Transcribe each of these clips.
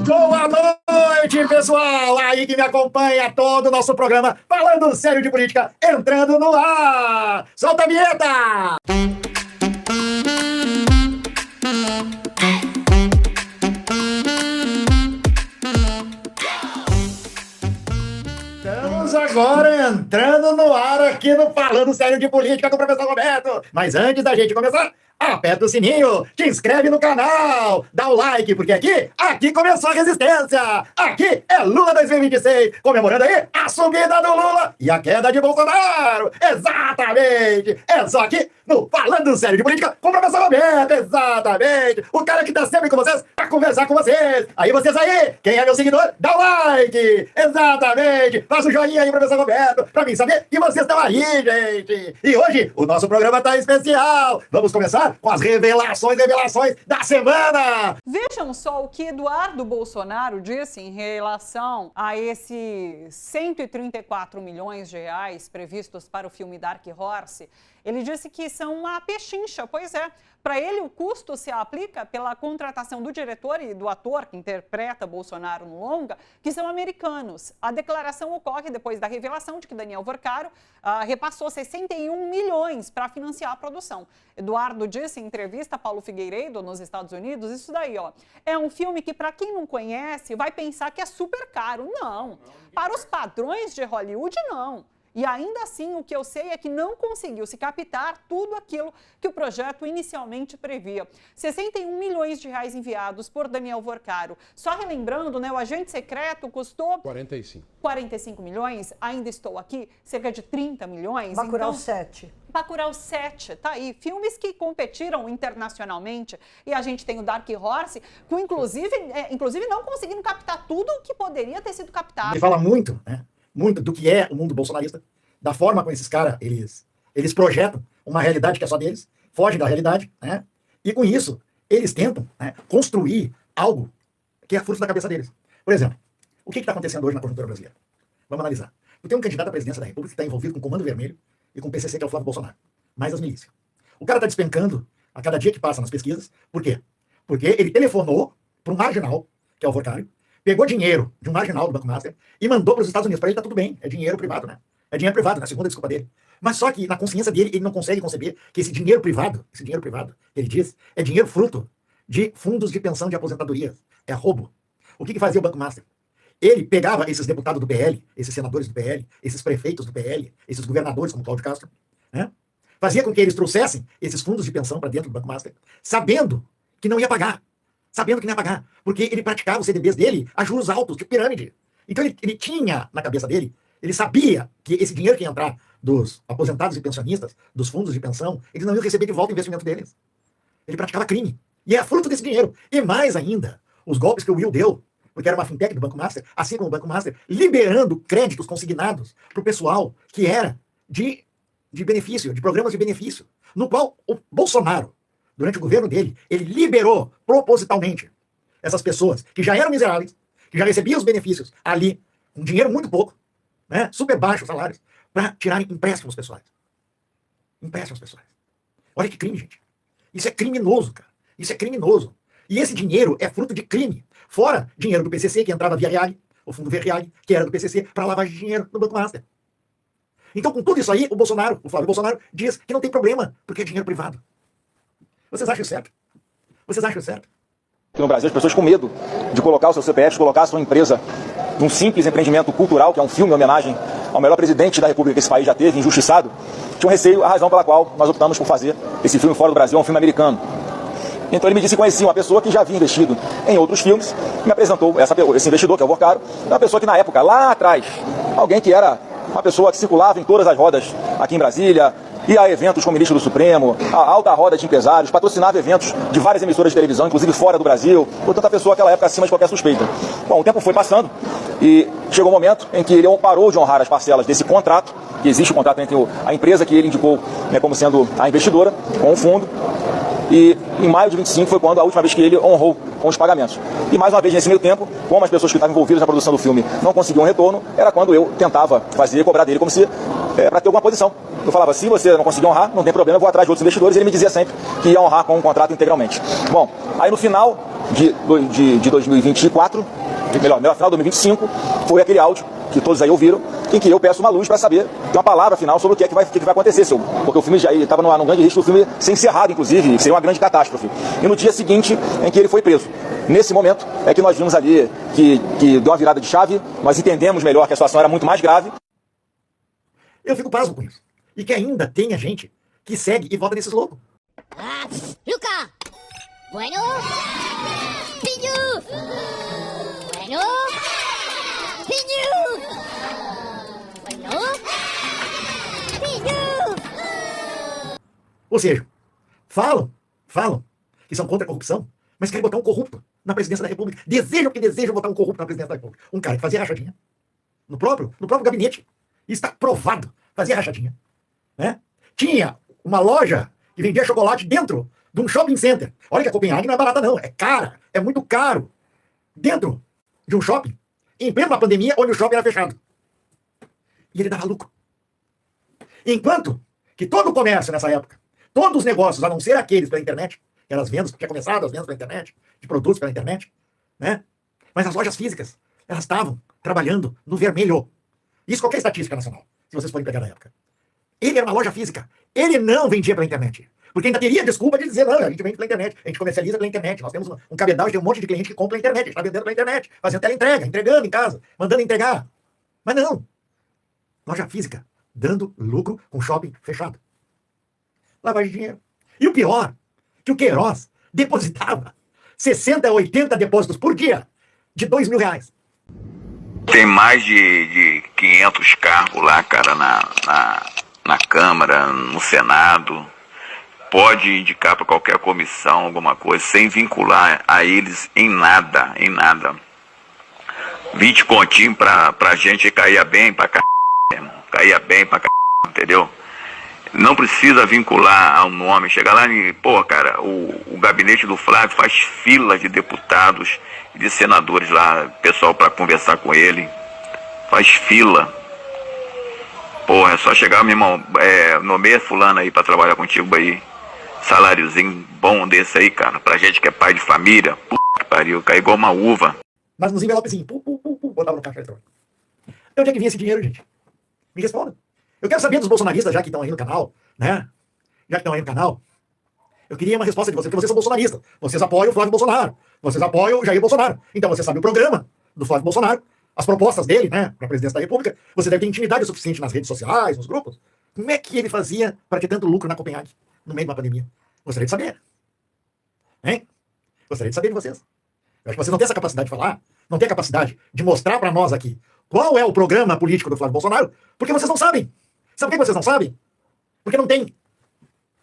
Boa noite, pessoal! Aí que me acompanha todo o nosso programa falando sério de política, entrando no ar! Solta a vinheta! Estamos agora entrando no ar aqui no Falando Sério de Política com o professor Roberto. Mas antes da gente começar, aperta o sininho, te inscreve no canal, dá o like, porque aqui começou a resistência. Aqui é Lula 2026, comemorando aí a subida do Lula e a queda de Bolsonaro. Exatamente, é só aqui no Falando Sério de Política com o professor Roberto, exatamente. O cara que tá sempre com vocês pra conversar com vocês. Aí vocês aí, quem é meu seguidor, dá o like, exatamente. Faça o joinha aí, professor Roberto, pra mim saber que vocês estão aí, gente. E hoje o nosso programa tá especial. Vamos começar com as revelações da semana. Vejam só o que Eduardo Bolsonaro disse em relação a esses 134 milhões de reais previstos para o filme Dark Horse. Ele disse que são uma pechincha, pois é. Para ele, o custo se aplica pela contratação do diretor e do ator que interpreta Bolsonaro no longa, que são americanos. A declaração ocorre depois da revelação de que Daniel Vorcaro repassou 61 milhões para financiar a produção. Eduardo disse em entrevista a Paulo Figueiredo, nos Estados Unidos, isso daí, ó. É um filme que, para quem não conhece, vai pensar que é super caro. Não. Para os padrões de Hollywood, não. E ainda assim, o que eu sei é que não conseguiu se captar tudo aquilo que o projeto inicialmente previa. 61 milhões de reais enviados por Daniel Vorcaro. Só relembrando, né, o agente secreto custou... 45 milhões, ainda estou aqui, cerca de 30 milhões. Bacurau 7. Bacurau 7, tá aí. Filmes que competiram internacionalmente. E a gente tem o Dark Horse, com inclusive não conseguindo captar tudo o que poderia ter sido captado. Ele fala muito, né? Muito do que é o mundo bolsonarista, da forma como esses caras, eles projetam uma realidade que é só deles, fogem da realidade, né? E com isso, eles tentam, né, construir algo que é fruto da cabeça deles. Por exemplo, o que está acontecendo hoje na conjuntura brasileira? Vamos analisar. Tem um candidato à presidência da República que está envolvido com o Comando Vermelho e com o PCC, que é o Flávio Bolsonaro, mais as milícias. O cara está despencando a cada dia que passa nas pesquisas. Por quê? Porque ele telefonou para um marginal, que é o Vorcaro, pegou dinheiro de um marginal do Banco Master e mandou para os Estados Unidos. Para ele tá tudo bem, é dinheiro privado, né? É dinheiro privado, na segunda desculpa dele. Mas só que na consciência dele, ele não consegue conceber que esse dinheiro privado, que ele diz, é dinheiro fruto de fundos de pensão de aposentadoria. É roubo. O que fazia o Banco Master? Ele pegava esses deputados do PL, esses senadores do PL, esses prefeitos do PL, esses governadores como Cláudio Castro, né? Fazia com que eles trouxessem esses fundos de pensão para dentro do Banco Master, sabendo que não ia pagar. Porque ele praticava os CDBs dele a juros altos, de pirâmide. Então ele tinha na cabeça dele, ele sabia que esse dinheiro que ia entrar dos aposentados e pensionistas, dos fundos de pensão, eles não iam receber de volta o investimento deles. Ele praticava crime. E é fruto desse dinheiro. E mais ainda, os golpes que o Will deu, porque era uma fintech do Banco Master, assim como o Banco Master, liberando créditos consignados para o pessoal que era de benefício, de programas de benefício, no qual o Bolsonaro, durante o governo dele, ele liberou propositalmente essas pessoas que já eram miseráveis, que já recebiam os benefícios ali, com dinheiro muito pouco, né, super baixos salários, para tirarem empréstimos pessoais. Empréstimos pessoais. Olha que crime, gente. Isso é criminoso, cara. Isso é criminoso. E esse dinheiro é fruto de crime. Fora dinheiro do PCC, que entrava via Reag, o fundo Reag, que era do PCC, para lavagem de dinheiro no Banco Master. Então, com tudo isso aí, o Flávio Bolsonaro, diz que não tem problema, porque é dinheiro privado. Vocês acham certo? Aqui no Brasil, as pessoas com medo de colocar o seu CPF, de colocar a sua empresa num simples empreendimento cultural, que é um filme em homenagem ao melhor presidente da República que esse país já teve, injustiçado, tinham receio, a razão pela qual nós optamos por fazer esse filme fora do Brasil, é um filme americano. Então ele me disse que conhecia uma pessoa que já havia investido em outros filmes, me apresentou esse investidor, que é o Vorcaro, uma pessoa que na época, lá atrás, alguém que era uma pessoa que circulava em todas as rodas aqui em Brasília, ia a eventos com o ministro do Supremo, a alta roda de empresários, patrocinava eventos de várias emissoras de televisão, inclusive fora do Brasil, portanto a pessoa naquela época acima de qualquer suspeita. Bom, o tempo foi passando e chegou um momento em que ele parou de honrar as parcelas desse contrato, que existe um contrato entre a empresa que ele indicou, né, como sendo a investidora, com o fundo, e em maio de 25 foi quando a última vez que ele honrou com os pagamentos. E mais uma vez, nesse meio tempo, como as pessoas que estavam envolvidas na produção do filme não conseguiam retorno, era quando eu tentava cobrar dele como se para ter alguma posição. Eu falava, se você não conseguir honrar, não tem problema, eu vou atrás de outros investidores. E ele me dizia sempre que ia honrar com um contrato integralmente. Bom, aí no final de 2024, melhor, final de 2025, foi aquele áudio que todos aí ouviram, em que eu peço uma luz para saber, uma palavra final sobre o que é que vai acontecer, porque o filme já estava num grande risco do filme ser encerrado, inclusive, seria uma grande catástrofe. E no dia seguinte em que ele foi preso. Nesse momento é que nós vimos ali que deu uma virada de chave, nós entendemos melhor que a situação era muito mais grave. Eu fico pasmo com isso. E que ainda tenha gente que segue e vota nesses loucos. Ah, Luca! Bueno! Pinho! Bueno! Pinho! Bueno! Pinho! Ou seja, falam que são contra a corrupção, mas querem botar um corrupto na presidência da República. Desejam botar um corrupto na presidência da República. Um cara que fazia rachadinha no próprio gabinete. Isso está provado. Fazia rachadinha. Né? Tinha uma loja que vendia chocolate dentro de um shopping center. Olha que a Copenhague não é barata não, é cara, é muito caro. Dentro de um shopping, em plena pandemia, onde o shopping era fechado. E ele dava lucro. Enquanto que todo o comércio nessa época, todos os negócios, a não ser aqueles pela internet, que eram as vendas, tinha começado as vendas pela internet, de produtos pela internet, né? Mas as lojas físicas, elas estavam trabalhando no vermelho. Isso qualquer estatística nacional, se vocês forem pegar na época. Ele era uma loja física. Ele não vendia pela internet. Porque ainda teria desculpa de dizer, não, a gente vende pela internet, a gente comercializa pela internet. Nós temos um cabedal, tem um monte de cliente que compra pela internet, a gente está vendendo pela internet, fazendo teleentrega, entregando em casa, mandando entregar. Mas não. Loja física, dando lucro com shopping fechado. Lavagem de dinheiro. E o pior, que o Queiroz depositava 60 a 80 depósitos por dia de R$2.000. Tem mais de 500 cargos lá, cara, na Câmara, no Senado. Pode indicar para qualquer comissão alguma coisa, sem vincular a eles em nada. 20 continhos pra gente caía bem pra c... Caía bem pra c... Entendeu? Não precisa vincular ao nome. Chegar lá e, pô, cara, o gabinete do Flávio faz fila de deputados e de senadores lá, pessoal para conversar com ele. Faz fila. Porra, é só chegar, meu irmão, nomeia fulano aí pra trabalhar contigo aí. Saláriozinho bom desse aí, cara. Pra gente que é pai de família, puta que pariu, cai igual uma uva. Mas nos envelopezinhos, botava no caixa eletrônico. De onde é que vinha esse dinheiro, gente? Me responda. Eu quero saber dos bolsonaristas, já que estão aí no canal, né? Já que estão aí no canal, eu queria uma resposta de vocês, porque vocês são bolsonaristas. Vocês apoiam o Flávio Bolsonaro. Vocês apoiam o Jair Bolsonaro. Então você sabe o programa do Flávio Bolsonaro, as propostas dele, né, para a presidência da República. Você deve ter intimidade o suficiente nas redes sociais, nos grupos. Como é que ele fazia para ter tanto lucro na Copenhague, no meio de uma pandemia? Gostaria de saber. Hein? Gostaria de saber de vocês. Eu acho que vocês não têm essa capacidade de falar, não têm a capacidade de mostrar para nós aqui qual é o programa político do Flávio Bolsonaro, porque vocês não sabem. Sabe por que vocês não sabem? Porque não tem.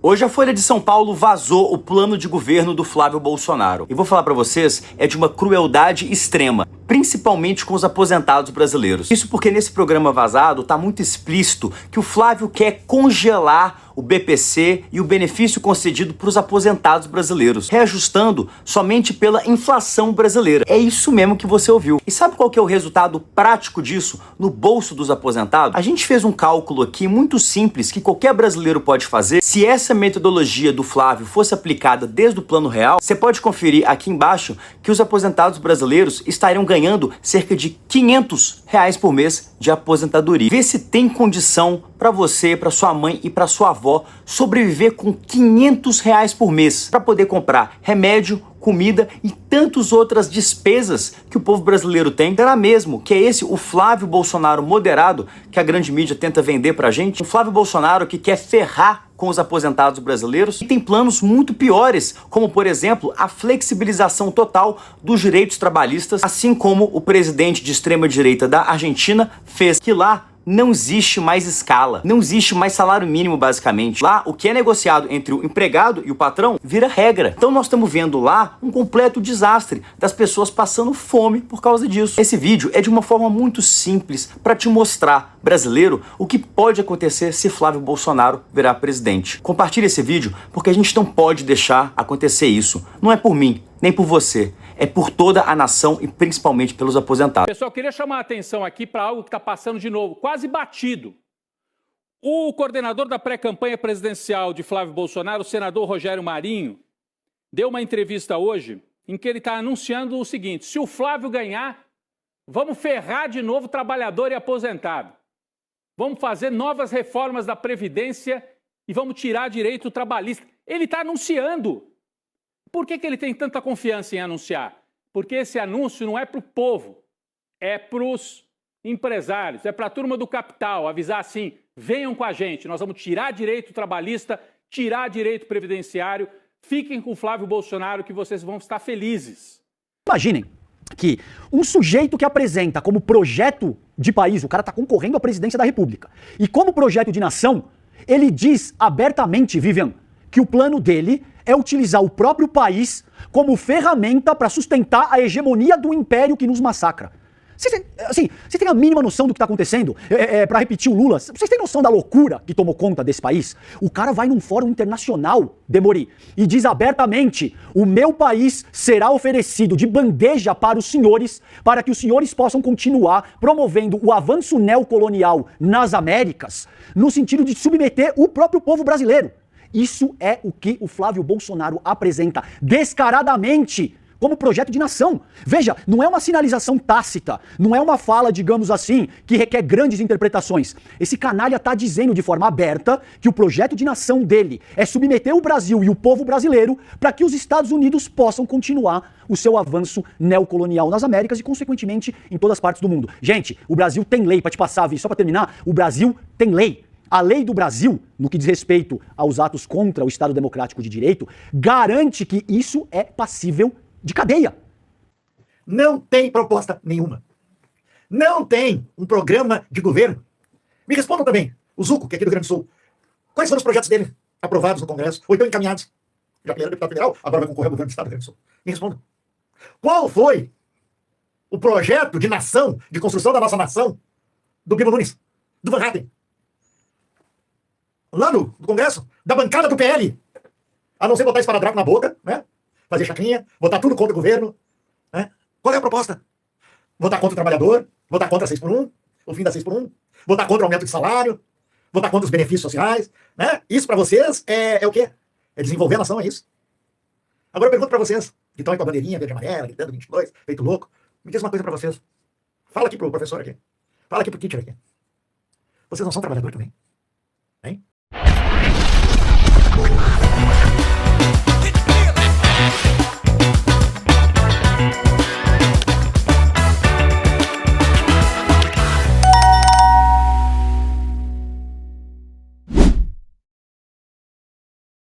Hoje a Folha de São Paulo vazou o plano de governo do Flávio Bolsonaro. E vou falar pra vocês, é de uma crueldade extrema, principalmente com os aposentados brasileiros. Isso porque nesse programa vazado tá muito explícito que o Flávio quer congelar o BPC e o benefício concedido para os aposentados brasileiros, reajustando somente pela inflação brasileira. É isso mesmo que você ouviu. E sabe qual que é o resultado prático disso no bolso dos aposentados? A gente fez um cálculo aqui muito simples que qualquer brasileiro pode fazer. Se essa metodologia do Flávio fosse aplicada desde o Plano Real, você pode conferir aqui embaixo que os aposentados brasileiros estariam ganhando cerca de R$500 por mês de aposentadoria. Vê se tem condição para você, para sua mãe e para sua avó sobreviver com R$500 por mês para poder comprar remédio, comida e tantas outras despesas que o povo brasileiro tem. Será mesmo que é esse o Flávio Bolsonaro moderado que a grande mídia tenta vender pra gente? Um Flávio Bolsonaro que quer ferrar com os aposentados brasileiros e tem planos muito piores, como por exemplo a flexibilização total dos direitos trabalhistas, assim como o presidente de extrema direita da Argentina fez, que lá não existe mais escala, não existe mais salário mínimo basicamente. Lá, o que é negociado entre o empregado e o patrão vira regra. Então nós estamos vendo lá um completo desastre das pessoas passando fome por causa disso. Esse vídeo é de uma forma muito simples para te mostrar, brasileiro, o que pode acontecer se Flávio Bolsonaro virar presidente. Compartilhe esse vídeo porque a gente não pode deixar acontecer isso. Não é por mim, nem por você. É por toda a nação e principalmente pelos aposentados. Pessoal, eu queria chamar a atenção aqui para algo que está passando de novo, quase batido. O coordenador da pré-campanha presidencial de Flávio Bolsonaro, o senador Rogério Marinho, deu uma entrevista hoje em que ele está anunciando o seguinte: se o Flávio ganhar, vamos ferrar de novo trabalhador e aposentado. Vamos fazer novas reformas da Previdência e vamos tirar direito trabalhista. Ele está anunciando. Por que ele tem tanta confiança em anunciar? Porque esse anúncio não é para o povo, é para os empresários, é para a turma do capital, avisar assim: venham com a gente, nós vamos tirar direito trabalhista, tirar direito previdenciário, fiquem com o Flávio Bolsonaro que vocês vão estar felizes. Imaginem que um sujeito que apresenta como projeto de país, o cara está concorrendo à presidência da República, e como projeto de nação, ele diz abertamente, Vivian, que o plano dele é utilizar o próprio país como ferramenta para sustentar a hegemonia do império que nos massacra. Você tem a mínima noção do que está acontecendo? Para repetir o Lula, vocês têm noção da loucura que tomou conta desse país? O cara vai num fórum internacional, Demori, e diz abertamente: o meu país será oferecido de bandeja para os senhores, para que os senhores possam continuar promovendo o avanço neocolonial nas Américas, no sentido de submeter o próprio povo brasileiro. Isso é o que o Flávio Bolsonaro apresenta descaradamente como projeto de nação. Veja, não é uma sinalização tácita, não é uma fala, digamos assim, que requer grandes interpretações. Esse canalha está dizendo de forma aberta que o projeto de nação dele é submeter o Brasil e o povo brasileiro para que os Estados Unidos possam continuar o seu avanço neocolonial nas Américas e, consequentemente, em todas as partes do mundo. Gente, o Brasil tem lei, para te passar, Vi, só para terminar, o Brasil tem lei. A lei do Brasil, no que diz respeito aos atos contra o Estado Democrático de Direito, garante que isso é passível de cadeia. Não tem proposta nenhuma. Não tem um programa de governo. Me respondam também, o Zuco, que é aqui do Rio Grande do Sul. Quais foram os projetos dele aprovados no Congresso, ou então encaminhados? Já que ele era deputado federal, agora vai concorrer ao governo do Estado do Rio Grande do Sul. Me respondam. Qual foi o projeto de nação, de construção da nossa nação, do Bino Nunes, do Van Hatten? Lá no Congresso, da bancada do PL. A não ser botar esparadrapo na boca, né? Fazer chacrinha, votar tudo contra o governo. Né? Qual é a proposta? Votar contra o trabalhador, votar contra a 6x1, o fim da 6x1, votar contra o aumento de salário, votar contra os benefícios sociais. Né? Isso para vocês é o quê? É desenvolver a nação, é isso? Agora eu pergunto para vocês, que estão aí com a bandeirinha verde e amarela, gritando 22, feito louco. Me diz uma coisa para vocês. Fala aqui pro professor aqui. Fala aqui pro teacher aqui. Vocês não são trabalhador também? Hein?